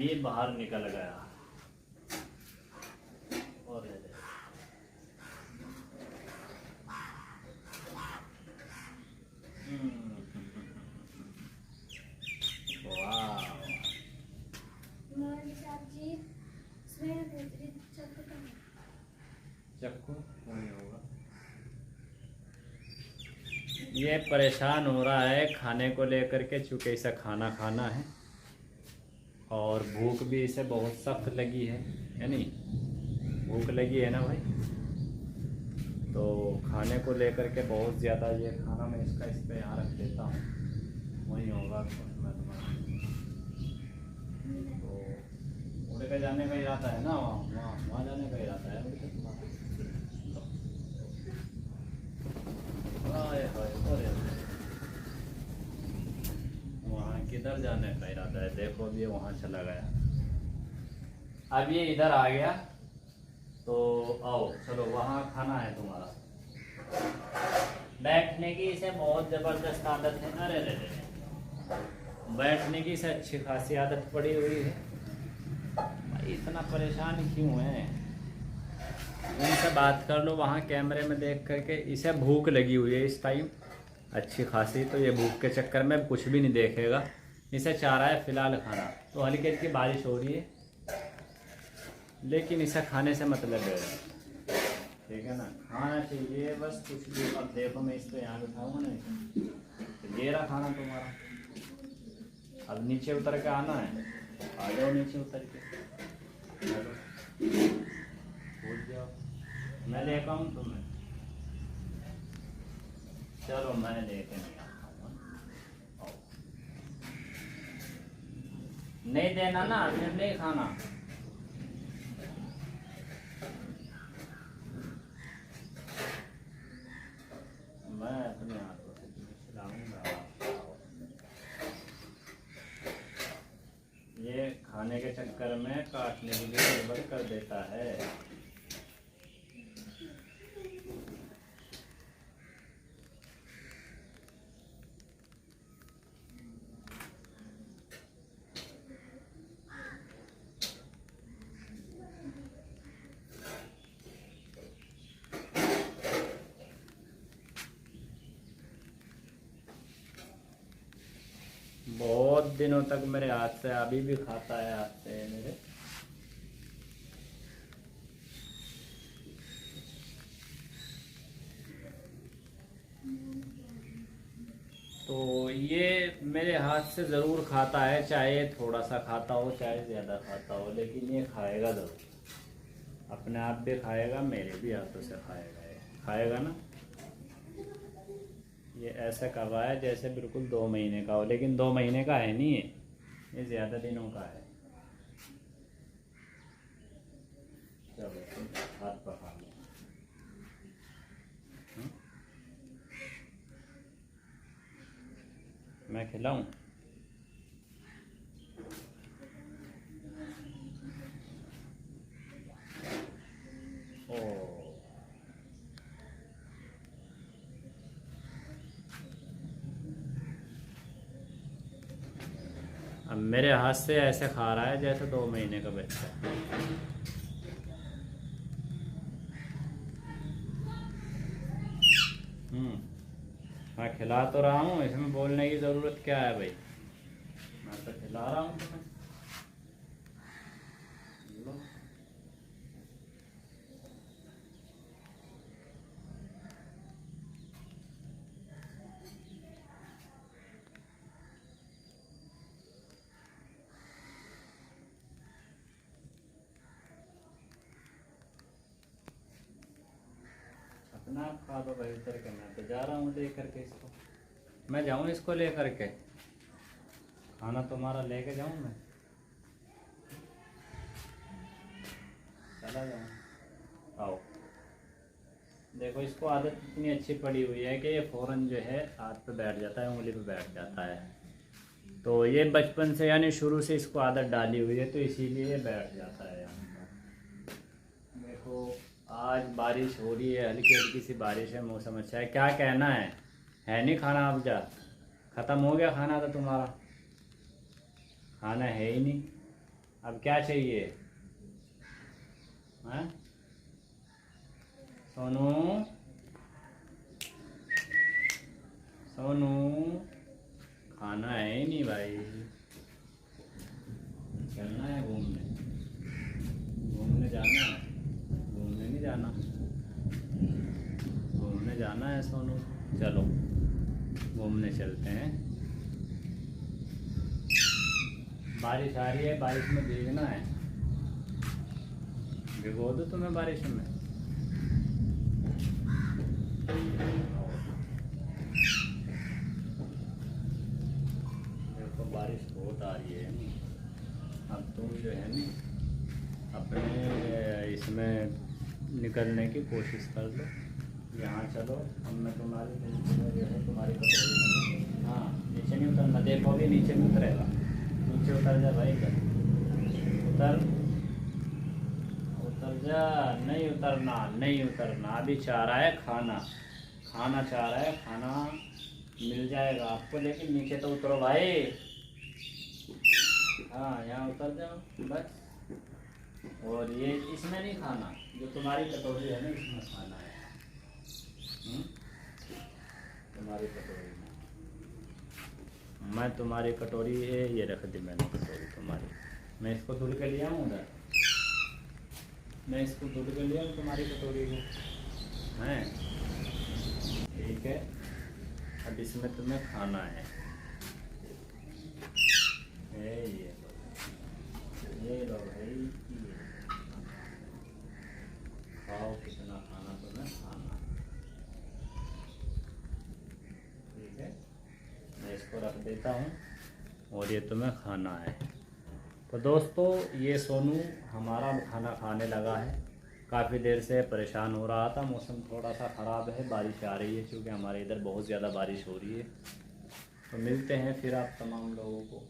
ये बाहर निकल गया और चक्कू नहीं होगा। ये परेशान हो रहा है खाने को लेकर के, चूँकि इसे खाना है और भूख भी इसे बहुत सख्त लगी है नहीं, भूख लगी है ना भाई। तो खाने को लेकर के बहुत ज़्यादा ये खाना मैं इसका इस पे यहाँ रख देता हूँ, वही होगा मैं तुम्हारा। तो उड़ के जाने का इरादा है ना, वहाँ जाने का इरादा है उड़ के तुम्हारा। वहाँ किधर जाने का इरादा है? देखो अभी वहाँ चला गया, अब ये इधर आ गया। तो आओ चलो, वहाँ खाना है तुम्हारा। बैठने की इसे बहुत ज़बरदस्त आदत है। अरे रे रे, बैठने की इसे अच्छी खासी आदत पड़ी हुई है भाई। इतना परेशान क्यों है? उनसे बात कर लो वहाँ कैमरे में देख करके। इसे भूख लगी हुई है इस टाइम अच्छी खासी, तो ये भूख के चक्कर में कुछ भी नहीं देखेगा। इसे चाह रहा है फ़िलहाल खाना। तो हल्की हल्की बारिश हो रही है लेकिन इसे खाने से मतलब है, ठीक है ना, खाना चाहिए बस कुछ भी। अब देखो मैं इसको यहाँ बिठाऊँगा ना, तो ये रहा खाना तुम्हारा। अब नीचे उतर के आना है, आ जाओ नीचे उतर के, भूल जाओ। मैं लेकर आऊँ तुम्हें? चलो मैं लेके नहीं आता हूँ। नहीं देना ना, फिर नहीं खाना। मैं अपने हाथों से खिलाऊंगा। ये खाने के चक्कर में काटने के लिए गड़बड़ कर देता है। बहुत दिनों तक मेरे हाथ से, अभी भी खाता है हाथ से मेरे। तो ये मेरे हाथ से ज़रूर खाता है, चाहे थोड़ा सा खाता हो चाहे ज़्यादा खाता हो, लेकिन ये खाएगा ज़रूर। अपने आप भी खाएगा, मेरे भी हाथों से खाएगा। ये खाएगा ना। ये ऐसा कर रहा है जैसे बिल्कुल 2 महीने का हो, लेकिन 2 महीने का है नहीं, ये ज़्यादा दिनों का है। चलो तुम हाथ पका लो। मैं खिलाऊं? ओ अब मेरे हाथ से ऐसे खा रहा है जैसे 2 महीने का बच्चा। मैं खिला तो रहा हूँ, इसमें बोलने की ज़रूरत क्या है भाई? मैं तो खिला रहा हूँ तुम्हें। अपना आप खा दो भाई उतर के। मैं तो जा रहा हूँ लेकर के इसको। मैं जाऊँ इसको लेकर के? खाना तुम्हारा लेके जाऊँ मैं? चला जाऊँ? आओ। देखो इसको आदत इतनी अच्छी पड़ी हुई है कि ये फ़ौरन जो है हाथ पे बैठ जाता है, उंगली पे बैठ जाता है। तो ये बचपन से यानी शुरू से इसको आदत डाली हुई है, तो इसीलिए ये बैठ जाता है यहाँ पर। देखो आज बारिश हो रही है, हल्की हल्की सी बारिश है, मौसम अच्छा है। क्या कहना है नहीं खाना? अब जा, ख़त्म हो गया खाना तो तुम्हारा? खाना है ही नहीं। अब क्या चाहिए? हैं सोनू? सोनू खाना है ही नहीं भाई। चलना है घूमने, घूमने जाना है, घूमने नहीं जाना, घूमने जाना है सोनू। चलो घूमने चलते हैं। बारिश आ रही है, बारिश में भीगना है। भिगो दो तुम्हें बारिश में। देखो बारिश बहुत आ रही है। अब तुम जो है ना अपने इसमें निकलने की कोशिश कर लो। यहाँ चलो, अब मैं तुम्हारी जो है तुम्हारी कटोरी में। हाँ नीचे नहीं उतरना, देखो भी नीचे नहीं उतरेगा। नीचे उतर जा भाई, इधर उतर, उतर जा। नहीं उतरना, नहीं उतरना। अभी चाह रहा है खाना, खाना चाह रहा है, खाना मिल जाएगा आपको, लेकिन नीचे तो उतरो भाई। हाँ यहाँ उतर जाओ बस। और ये इसमें नहीं खाना, जो तुम्हारी कटोरी है ना इसमें खाना है। तुम्हारी कटोरी में मैं तुम्हारी कटोरी है, ये रख दी मैंने कटोरी तुम्हारी। मैं इसको दूर के लिया हूँ उधर, मैं इसको दूर के लिया हूँ तुम्हारी कटोरी को। हैं ठीक है, अब इसमें तुम्हें खाना है। ये लो भाई, खाओ, कितना खाना तुम्हें खाना। ठीक है, मैं इसको रख देता हूँ और ये तुम्हें खाना है। तो दोस्तों ये सोनू हमारा खाना खाने लगा है। काफ़ी देर से परेशान हो रहा था, मौसम थोड़ा सा ख़राब है, बारिश आ रही है क्योंकि हमारे इधर बहुत ज़्यादा बारिश हो रही है। तो मिलते हैं फिर आप तमाम लोगों को।